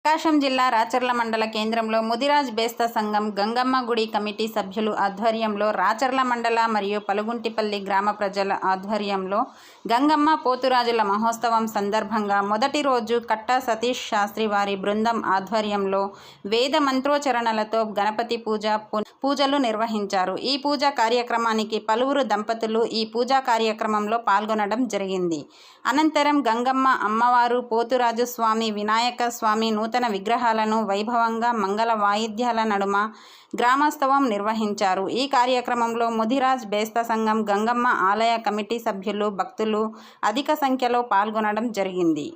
ప్రకాశం జిల్లా రాచర్ల మండల కేంద్రంలో ముదిరాజ్ బేస్త సంఘం గంగమ్మ గుడి కమిటీ సభ్యులు ఆధ్వర్యంలో రాచర్ల మండల మరియు పలుగుంటిపల్లి గ్రామ ప్రజల ఆధ్వర్యంలో గంగమ్మ పోతురాజుల మహోత్సవం సందర్భంగా మొదటి రోజు కట్టా సతీష్ శాస్త్రి వారి బృందం ఆధ్వర్యంలో వేద మంత్రోచ్చరణలతో గణపతి పూజలు నిర్వహించారు. ఈ పూజా కార్యక్రమానికి పలువురు దంపతులు ఈ పూజా కార్యక్రమంలో పాల్గొనడం జరిగింది. అనంతరం గంగమ్మ అమ్మవారు, పోతురాజు స్వామి, వినాయక స్వామి నూతన విగ్రహాలను వైభవంగా మంగళ వాయిద్యాల నడుమ గ్రామోత్సవం నిర్వహించారు. ఈ కార్యక్రమంలో ముదిరాజ్ బేస్త సంఘం గంగమ్మ ఆలయ కమిటీ సభ్యులు, భక్తులు అధిక సంఖ్యలో పాల్గొనడం జరిగింది.